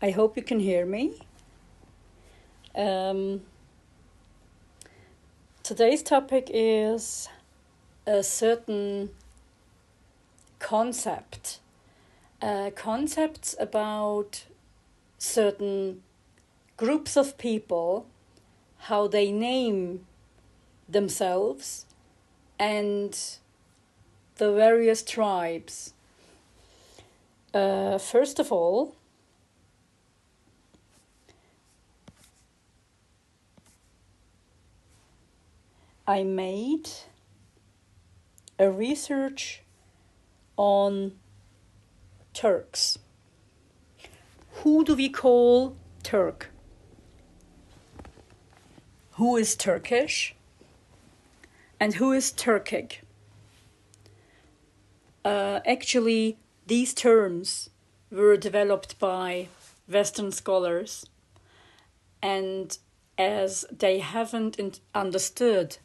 I hope you can hear me. Today's topic is a certain concept. Concepts about certain groups of people, how they name themselves, and the various tribes. First of all, I made a research on Turks. Who do we call Turk? Who is Turkish? And who is turkic? Actually, these terms were developed by Western scholars, and as they haven't understood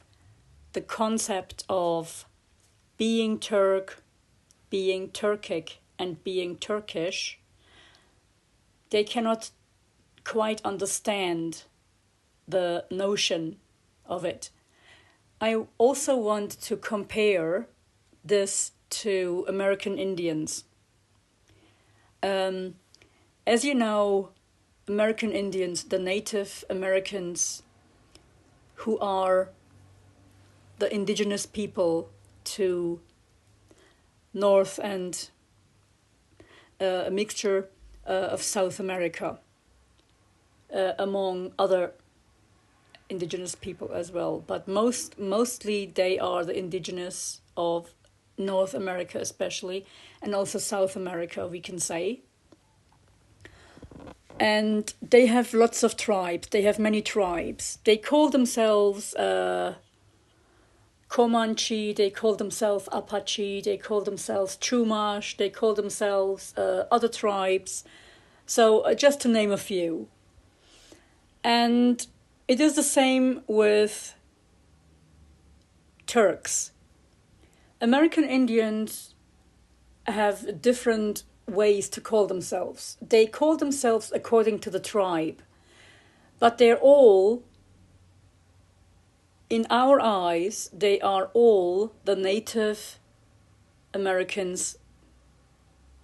the concept of being Turk, being Turkic, and being Turkish, they cannot quite understand the notion of it. I also want to compare this to American Indians. As you know, American Indians, the Native Americans who are the indigenous people to North and a mixture of South America, among other indigenous people as well. But mostly they are the indigenous of North America especially, and also South America, we can say. And they have lots of tribes. They have many tribes. They call themselves Comanche, they call themselves Apache, they call themselves Chumash, they call themselves other tribes. So just to name a few. And it is the same with Turks. American Indians have different ways to call themselves. They call themselves according to the tribe, but they're all, in our eyes, they are all the Native Americans.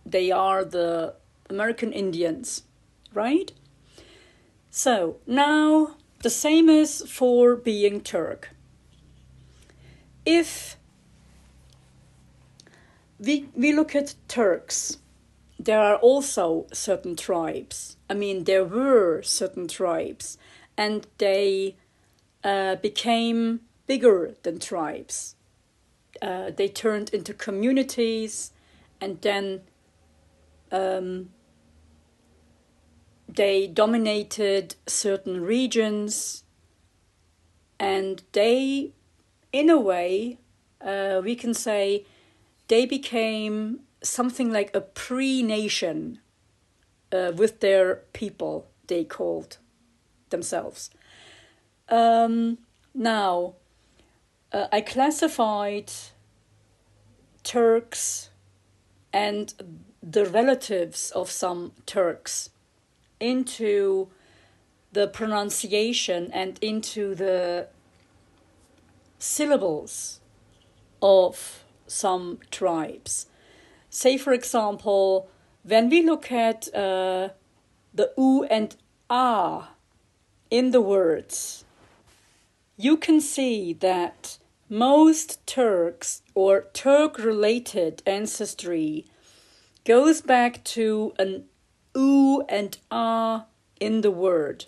They are the American Indians, right? So now the same is for being Turk. If we look at Turks, there are also certain tribes. I mean, there were certain tribes, and they became bigger than tribes. They turned into communities, and then they dominated certain regions, and they, in a way, we can say, they became something like a pre-nation with their people, they called themselves. Now, I classified Turks and the relatives of some Turks into the pronunciation and into the syllables of some tribes. Say, for example, when we look at the U and A in the words, you can see that most Turks or Turk-related ancestry goes back to an U and A in the word.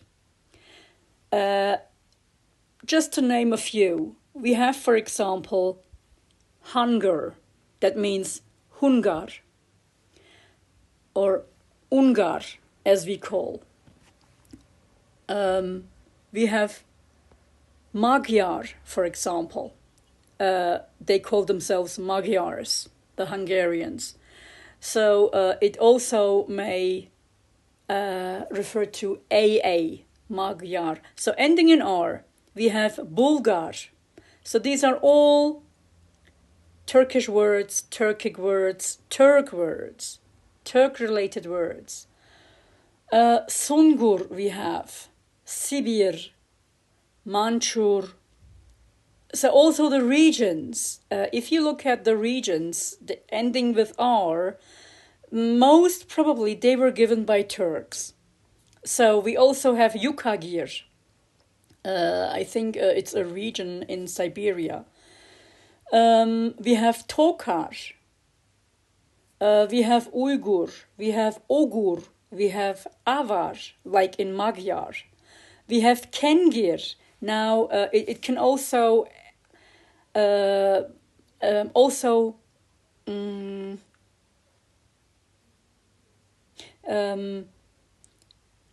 Just to name a few, we have, for example, hunger, that means hungar, or ungar, as we call. We have Magyar, for example. They call themselves Magyars, the Hungarians. So it also may refer to AA, Magyar. So ending in R, we have Bulgar. So these are all Turkish words, Turkic words, Turk words, Turk-related words. Sungur we have, Sibir, Manchur. So also the regions. If you look at the regions, the ending with R, most probably they were given by Turks. So we also have Yukagir. I think it's a region in Siberia. We have Tokar. We have Uyghur. We have Ogur. We have Avar, like in Magyar. We have Kengir. Now it can also also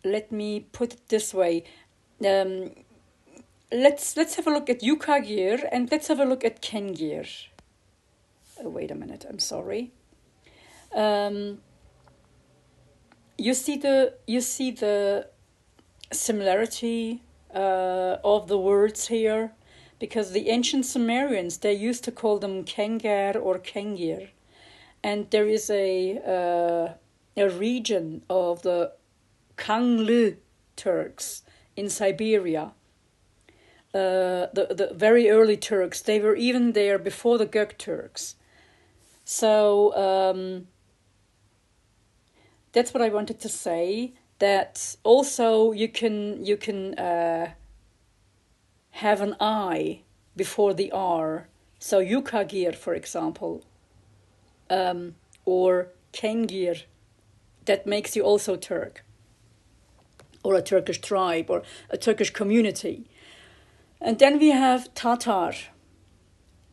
let me put it this way. Let's have a look at Yukagir and let's have a look at Kengir. Wait a minute, I'm sorry. You see the similarity of the words here, because the ancient Sumerians, they used to call them Kengar or Kengir, and there is a region of the Kanglı Turks in Siberia. The very early Turks, they were even there before the Gök Turks. So that's what I wanted to say. That also you can have an I before the R. So Yukagir, for example, or Kengir, that makes you also Turk, or a Turkish tribe, or a Turkish community. And then we have Tatar,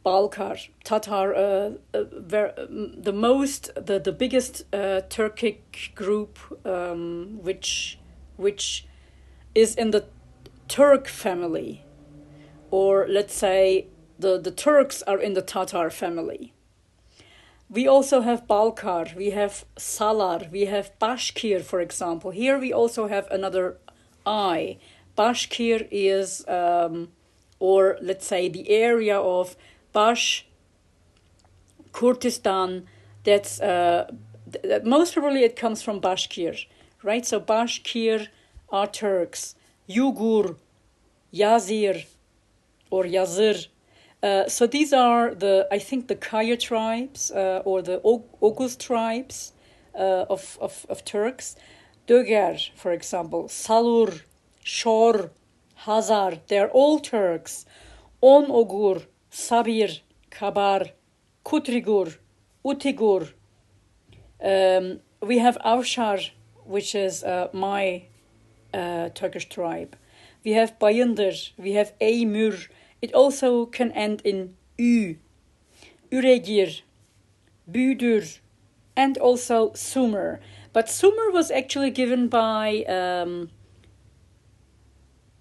Balkar, Tatar, the biggest Turkic group, which is in the Turk family, or let's say the Turks are in the Tatar family. We also have Balkar, we have Salar, we have Bashkir, for example. Here we also have another I. Bashkir is, or let's say the area of Bash, Kurdistan, that's most probably it comes from Bashkir, right? So Bashkir are Turks. Yugur, Yazir, or Yazir. So these are I think the Kaya tribes or the Oghuz tribes of Turks. Döger, for example, Salur, Shor, Hazar, they're all Turks. On Ogur, Sabir, Kabar, Kutrigur, Utigur. We have Avşar, which is my Turkish tribe. We have Bayındır, we have Eymür. It also can end in Ü, Üregir, Büdür, and also Sumer. But Sumer was actually given by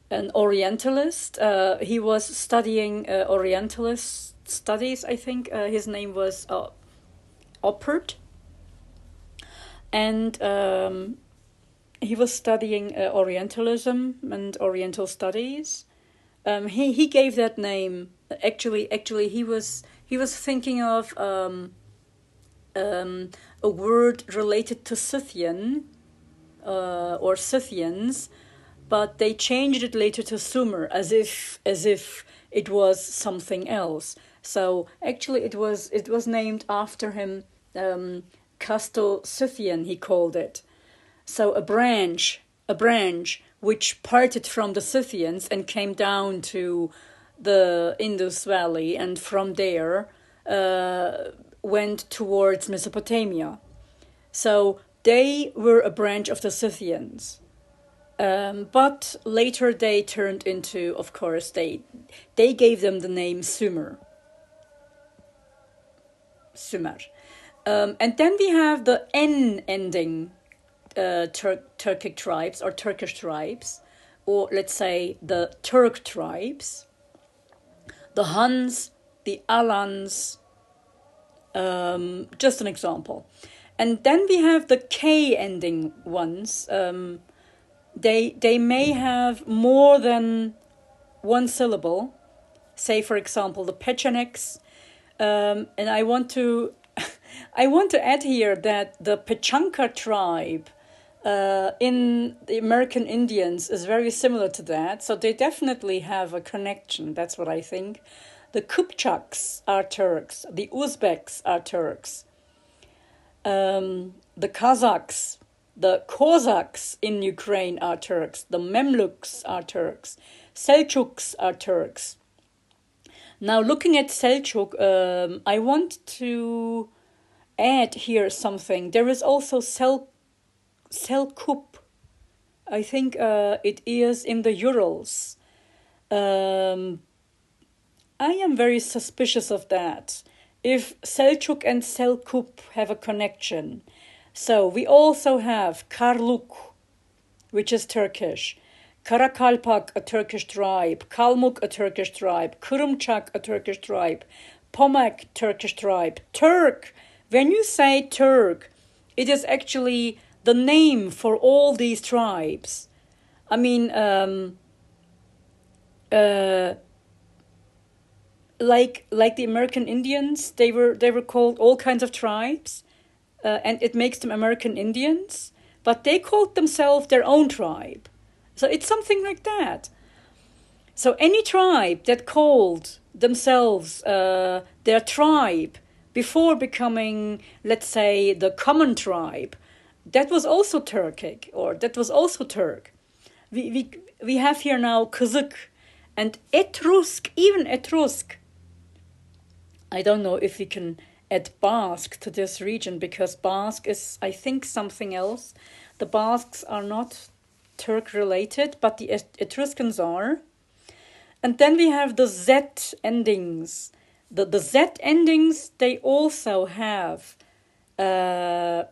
an Orientalist. He was studying Orientalist studies, I think. His name was Oppert. And he was studying Orientalism and Oriental studies. He gave that name. Actually, he was thinking of a word related to Scythian or Scythians, but they changed it later to Sumer as if it was something else. So actually, it was named after him. Casto-Scythian, he called it. So a branch which parted from the Scythians and came down to the Indus Valley, and from there went towards Mesopotamia. So they were a branch of the Scythians. But later they turned into, of course, they gave them the name Sumer. And then we have the N ending Turkic tribes or Turkish tribes, or let's say the Turk tribes, the Huns, the Alans, just an example. And then we have the K ending ones. They may have more than one syllable. Say, for example, the Pechenegs. And I want to add here that the Pechanka tribe, in the American Indians is very similar to that. So they definitely have a connection. That's what I think. The Kupchaks are Turks. The Uzbeks are Turks. The Kazakhs, the Cossacks in Ukraine are Turks. The Memluks are Turks. Seljuks are Turks. Now, looking at Seljuk, I want to add here something. There is also Selkup. I think it is in the Urals. I am very suspicious of that. If Seljuk and Selkup have a connection. So we also have Karluk, which is Turkish. Karakalpak, a Turkish tribe. Kalmuk, a Turkish tribe. Kurumchak, a Turkish tribe. Pomak, Turkish tribe. Turk. When you say Turk, it is actually the name for all these tribes. I mean, like the American Indians, they were called all kinds of tribes, and it makes them American Indians. But they called themselves their own tribe. So it's something like that. So any tribe that called themselves their tribe before becoming, let's say, the common tribe, that was also Turkic, or that was also Turk. We have here now Kazakh and Etrusk, even Etrusk. I don't know if we can add Basque to this region, because Basque is, I think, something else. The Basques are not Turk related, but the Etruscans are. And then we have the Z endings. The Z endings, they also have a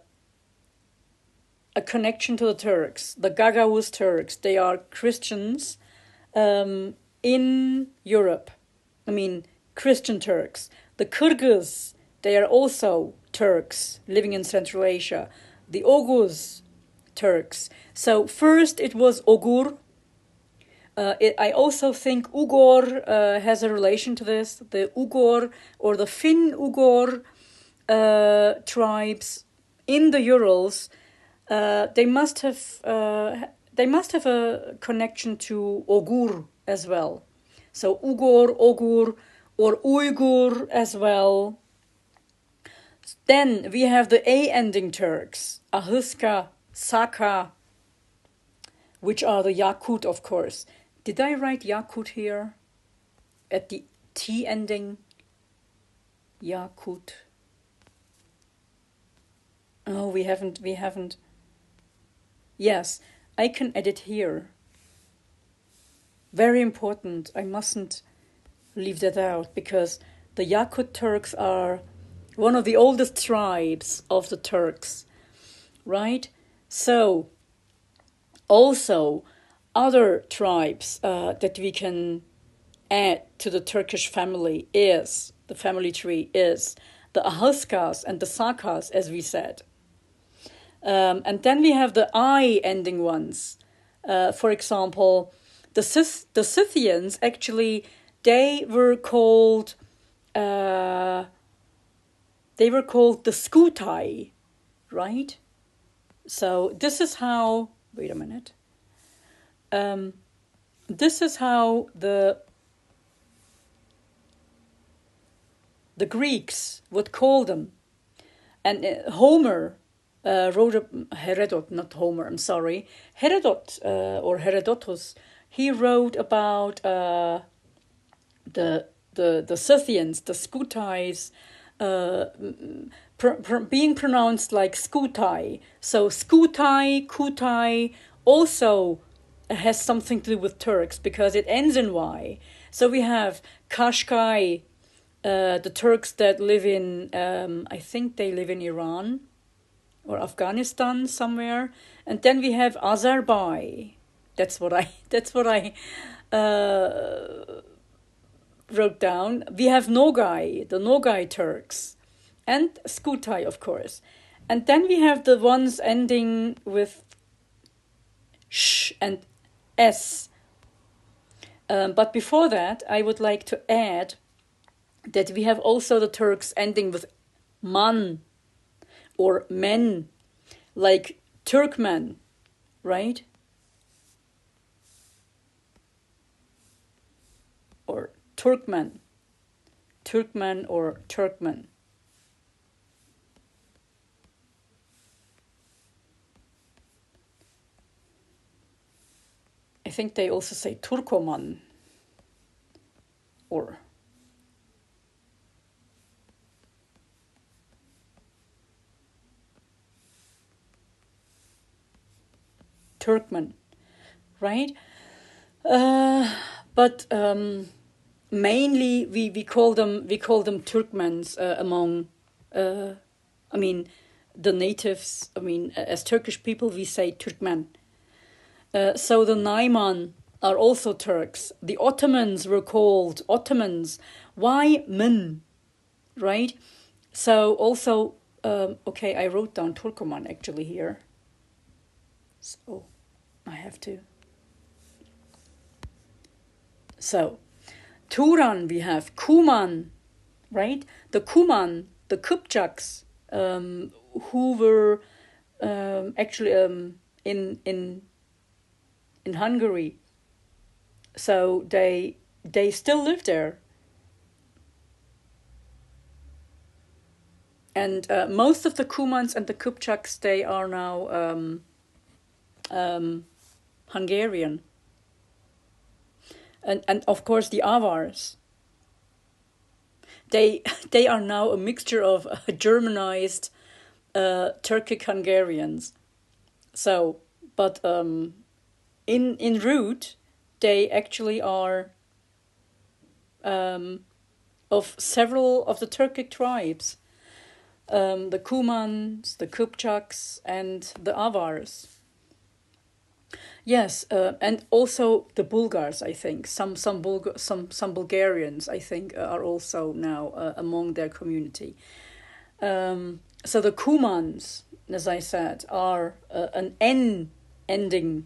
connection to the Turks. The Gagavuz Turks, they are Christians in Europe. I mean, Christian Turks. The Kyrgyz, they are also Turks living in Central Asia. The Oghuz, Turks. So first it was Oghur. I also think Ughur has a relation to this. The Ughur or the Finn-Ughur tribes in the Urals, they must have a connection to Oghur as well. So Ughur, Oghur, or Uyghur as well. Then we have the A ending Turks, Ahuska, Saka, which are the Yakut, of course. Did I write Yakut here? At the T ending? Yakut. Oh, we haven't. Yes, I can edit here. Very important. I mustn't leave that out, because the Yakut Turks are one of the oldest tribes of the Turks, right? So, also, other tribes that we can add to the Turkish family is, the family tree is, the Ahaskas and the Sakas, as we said. And then we have the I ending ones. For example, the Scythians, actually, they were called the Skutai, right? So this is how, wait a minute. This is how the Greeks would call them. And Homer wrote Herodot, not Homer, I'm sorry. Herodot or Herodotus, he wrote about the Scythians, the Skutais, being pronounced like Skutai. So Skutai, Kutai also has something to do with Turks, because it ends in Y. So we have Kashkai, the Turks that live in, I think they live in Iran or Afghanistan somewhere. And then we have Azerbaijan. That's what I wrote down. We have Nogai, the Nogai Turks, and Skutai, of course. And then we have the ones ending with sh and s. But before that, I would like to add that we have also the Turks ending with man or men, like Turkmen, right? Or Turkmen. Turkmen or Turkmen. I think they also say Turkoman or Turkmen, right? But mainly we call them Turkmens among I mean the natives. I mean, as Turkish people we say Turkmen. So the Naiman are also Turks. The Ottomans were called Ottomans. Why men? Right? So also, okay, I wrote down Turkoman actually here. So I have to. So Turan we have Kuman, right? The Kuman, the Kupchaks, who were actually in Hungary. So they still live there. And most of the Kumans and the Kupchaks, they are now Hungarian. And of course the Avars. They they are now a mixture of Germanized Turkic Hungarians. So, but in root, they actually are of several of the Turkic tribes. The Kumans, the Kupchaks, and the Avars. Yes, and also the Bulgars. I think some Bulgarians. I think are also now among their community. So the Kumans, as I said, are an N ending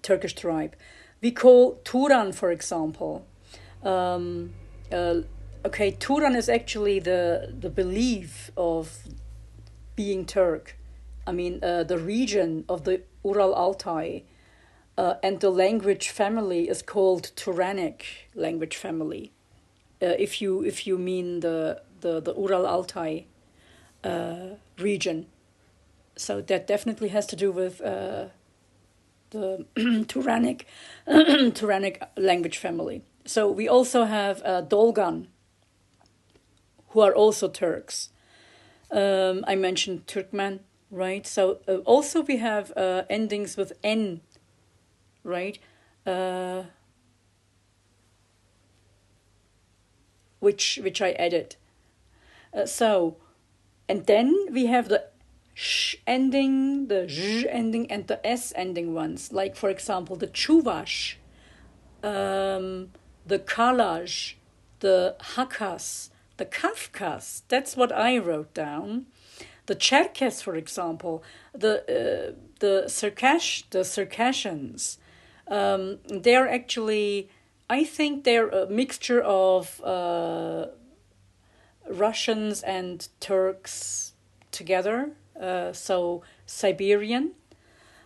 Turkish tribe. We call Turan, for example. Okay, Turan is actually the belief of being Turk. I mean, the region of the Ural Altai, and the language family is called Turanic language family. If you mean the Ural Altai region, so that definitely has to do with the Turanic Turanic language family. So we also have Dolgan, who are also Turks. I mentioned Turkmen, right? So also we have endings with N, right? Which I added. So, and then we have the sh ending, the zh ending, and the s ending ones. Like for example, the Chuvash, the Kalaj, the Hakas, the Kafkas. That's what I wrote down. The Cherkess, for example, the Circassians. They're actually, I think they're a mixture of Russians and Turks together. So Siberian.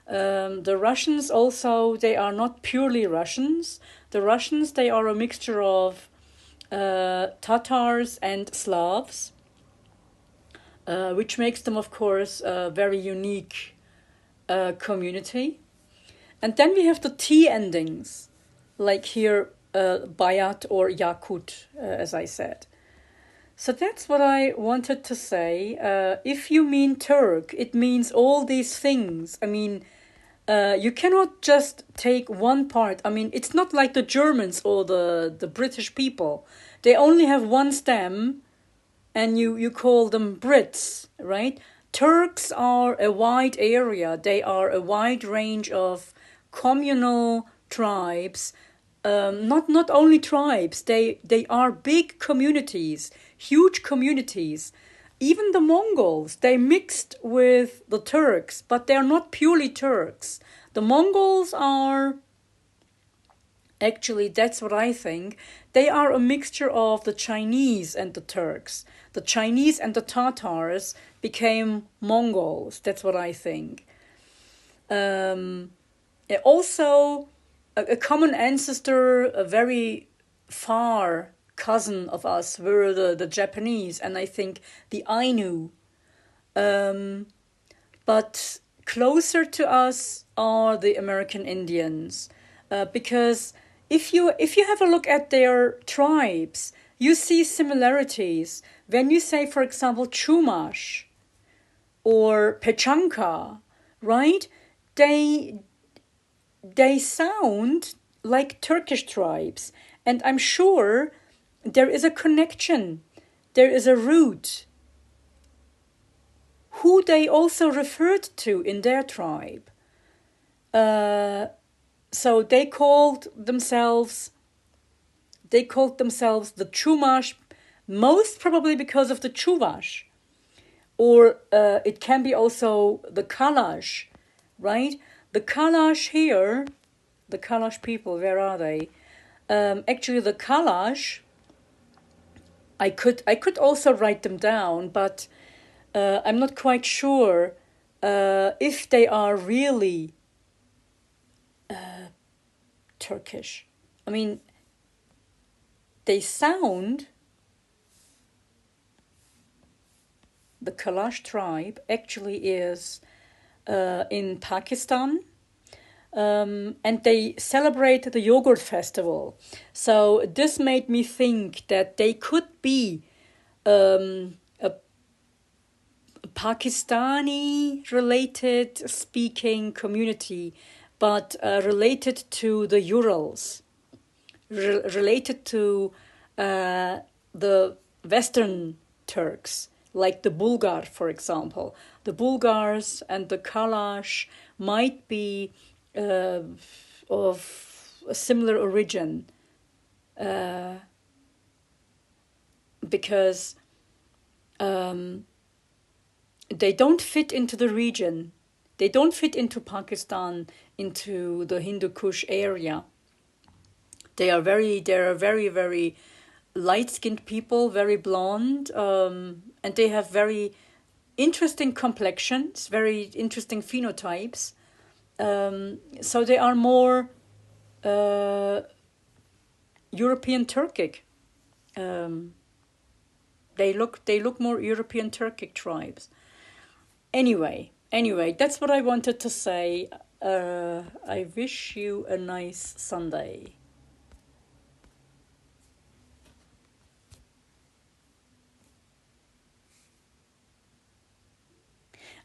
The Russians also, they are not purely Russians. The Russians, they are a mixture of Tatars and Slavs, which makes them, of course, a very unique community. And then we have the T endings, like here, Bayat or Yakut, as I said. So that's what I wanted to say. If you mean Turk, it means all these things. I mean, you cannot just take one part. I mean, it's not like the Germans or the British people. They only have one stem, and you call them Brits, right? Turks are a wide area. They are a wide range of communal tribes. Not only tribes. They are big communities, huge communities. Even the Mongols, they mixed with the Turks, but they are not purely Turks. The Mongols are, actually, that's what I think, they are a mixture of the Chinese and the Turks. The Chinese and the Tatars became Mongols, that's what I think. Um, Also, a common ancestor, a very far cousin of us, were the Japanese, and I think the Ainu. Um, but closer to us are the American Indians, because if you have a look at their tribes, you see similarities. When you say, for example, Chumash or Pechanka, right? They they sound like Turkish tribes, and I'm sure there is a connection. There is a root who they also referred to in their tribe. Uh, so they called themselves the Chumash, most probably because of the Chuvash, or it can be also the Kalash, right? The Kalash here, the Kalash people, where are they? Actually, the Kalash, I could also write them down, but I'm not quite sure if they are really Turkish. I mean, they sound, the Kalash tribe actually is in Pakistan, and they celebrate the yogurt festival. So this made me think that they could be a Pakistani related speaking community, but related to the Urals, related to the Western Turks, like the Bulgar, for example. The Bulgars and the Kalash might be uh, of a similar origin, uh, because um, they don't fit into the region. They don't fit into Pakistan, into the Hindu Kush area. They are very light-skinned people, very blonde, and they have very interesting complexions, very interesting phenotypes. So they are more uh, European Turkic. Um, they look more European Turkic tribes. Anyway, that's what I wanted to say. I wish you a nice Sunday.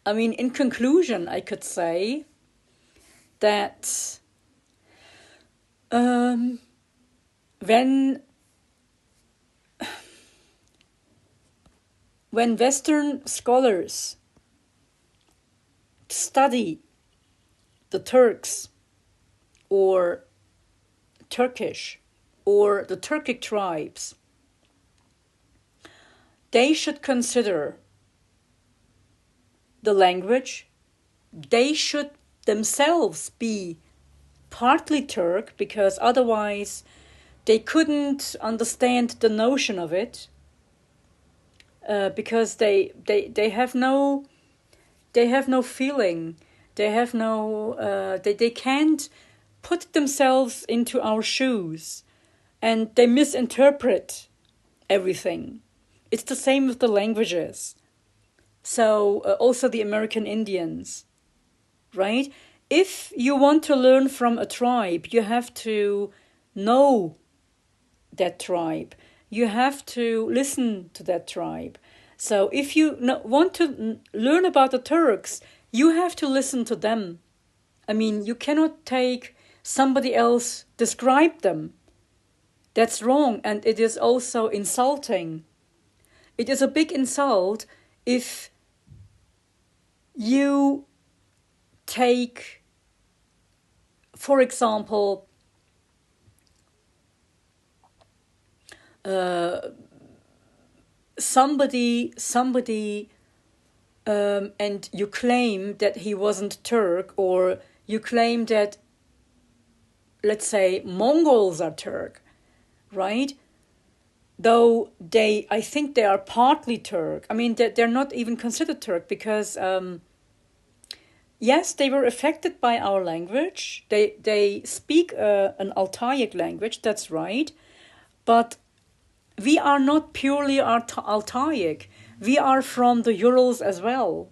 I mean, in conclusion, I could say that um, when when Western scholars study the Turks or Turkish or the Turkic tribes, they should consider the language. They should themselves be partly Turk, because otherwise they couldn't understand the notion of it, because they have no feeling. They can't put themselves into our shoes, and they misinterpret everything. It's the same with the languages. So also the American Indians, right? If you want to learn from a tribe, you have to know that tribe. You have to listen to that tribe. So if you want to learn about the Turks, you have to listen to them. I mean, you cannot take somebody else describe them. That's wrong, and it is also insulting. It is a big insult if you take, for example, somebody and you claim that he wasn't Turk, or you claim that, let's say, Mongols are Turk, right? Though I think they are partly Turk. I mean, they're not even considered Turk, because Yes, they were affected by our language. They speak an altaic language, that's right. But we are not purely altaic. We are from the Urals as well.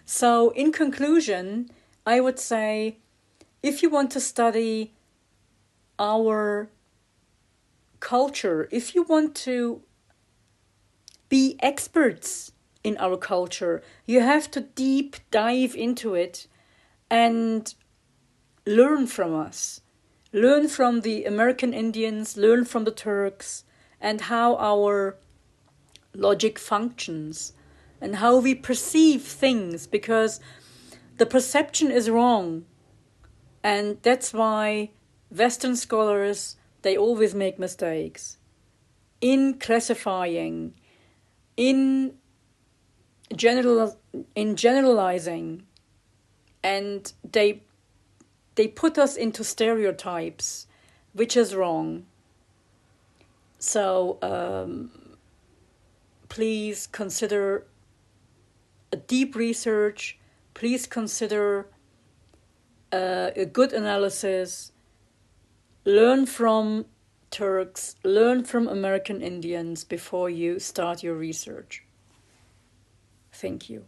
So, in conclusion, I would say if you want to study our culture, if you want to be experts in our culture, you have to deep dive into it and learn from us. Learn from the American Indians, learn from the Turks, and how our logic functions and how we perceive things, because the perception is wrong. And that's why Western scholars, they always make mistakes in classifying, in generalizing, and they put us into stereotypes, which is wrong. So please consider a deep research. Please consider a good analysis. Learn from Turks, learn from American Indians before you start your research. Thank you.